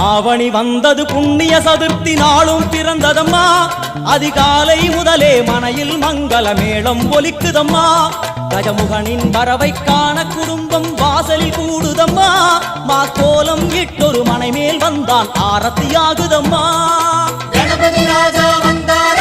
ஆவணி வந்தது புண்ணிய சதுர்த்தி நாளும் பிறந்ததம்மா அதிகாலை முதலே மனையில் மங்கள மேளம் ஒலிக்குதம்மா கஜமுகனின் வரவை காண குடும்பம் வாசலில் கூடுதம்மா மாக்கோலம் இட்டொரு மனை மேல் வந்தான் ஆரத்தியாகுதம்மா கணபதி ராஜா வந்தார்